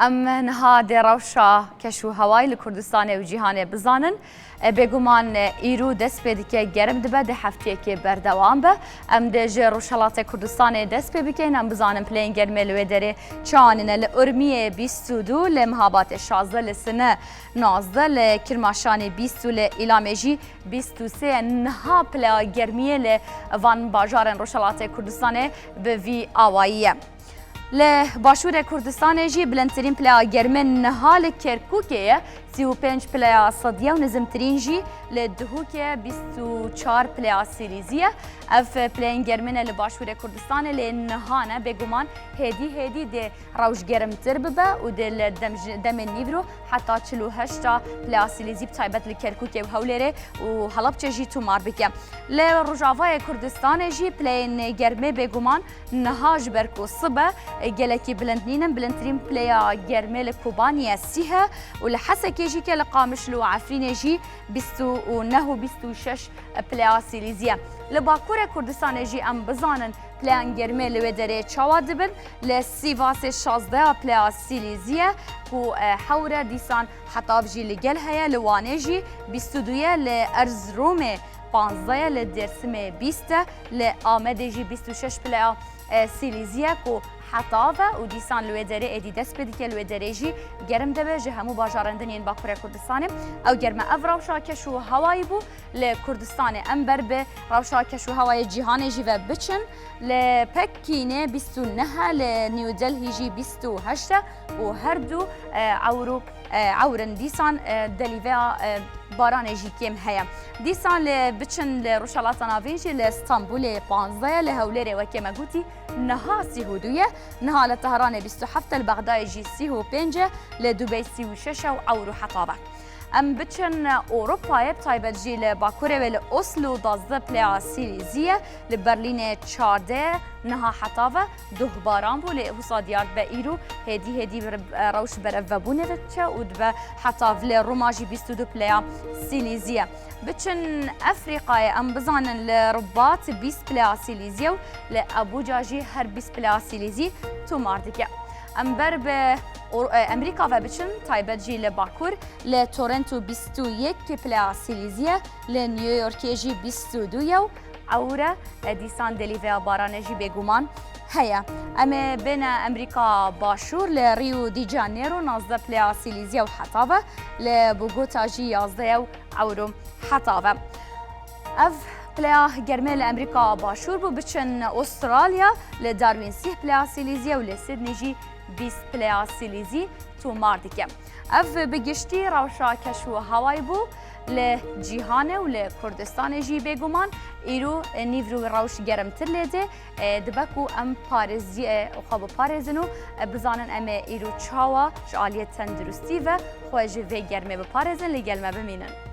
ام نها دی روشا کشو هوای لکردستان و جیهان بزانن بگومان ایرو دست به دیگه گرم دبه ده هفته که بردوام به ام ده جه روشالات کردستان دست به بکن ام بزانن پلین گرمه لوی داره چانین لارمیه 22 لمهابات 16 لسنه 19 لکرماشان 20 لإلامجی 23 نها پلا گرمیه لوان باجارن روشالات کردستان به وی آواییه ل باشور کردستان جی بلندترین پلا گرمن نهال کرکوکه 35 پلا صدیه و نزمترین جی لدهوکه 24 پلا سیریزیه اف پلین گرمن لباشور کردستان لنهانه بگومان هدی ده روش گرمتر ببه و ده دم نیورو حتی 48 پلا سیریزی بتایبت لکرکوکه و هولره و حلب چجی تو مار بکه ل رجاوای کردستان جی پلین گرمه بگومان نهاج برکو صبه گلکی بلندنینم بلندترین پلیا گرمه لکوبانی سیه و لحسه جی که لقامش لو عفرین جی 29 و 26 پلیا سیلیزیه لباکور کردستان جی ام بزانن پلیان گرمه لوی داره چاوا دبن لسیواس 16 پلیا سیلیزیه کو حوره دیسان حتاب جی لگل هیا لوانه جی 22 لارزروم 15 لدرسم 20 لآمده جی 26 پلیا سیلیزیه کو حطافه و دیسان لوی داره ادی دست بدی که لوی داره جی گرم دبه جه همو باجارندنین با کره کردستان او گرمه اف روشا کشو هوایی بو لکردستان امبر به روشا کشو هوای جیهان جی و بچن لپکینه 29 لنیو دلهی جی 28 و هر دو عورن دیسان دلیوه باران جی کم هیا دیسان لبچن لروشالات ناوینجی لاستانبول 15 لهولره و کما گوتی نها سیهودویه نها لطهران 27 لبغداد جی 35 لدبی 36 و عورو حطابه ام بچن اوروپا بتایبت جی لباکوره و لأسلو 12 پلیا سیریزیه لبرلین 14 نها حطابه ده باران بو لحوصا دیار به ایرو هدی روش برفبونه دچه و دبه حطاف لروما جی 22 پلیا سیلیزیه بچن افریقای ام بزانن لرباط 20 پلیا سیلیزیه و لابوجا جی هر 20 پلیا سیلیزی تو ماردکه امبر به امریکا و بچن تایبت جی لباکور لتورنتو 21 پلا سیلیزیه لنیویورک جی 22 اوره دیسان دلیوه باران جی بگومان هيا اما بين امريكا باشور لريو دي جانيرو 19 پلا سیلیزیه و حطابه لبوغوتا جی 11 اورو حطابه اف پلا گرمه لامریکا باشور بو بچن استرالیا لداروين 30 پلا سیلیزیه و لسیدنی جی 20 پلیا سیلیزی تو ماردکه اف بگشتی روشا کشو هوای بو لجیهانه و لکردستان جی بگومان ایرو نیورو روش گرمتر لیده دبکو ام پارزی خواب پارزنو بزانن ام ایرو چاوا شعالیت تندرستی و خواهج وی گرمه بپارزن لگلمه بمینن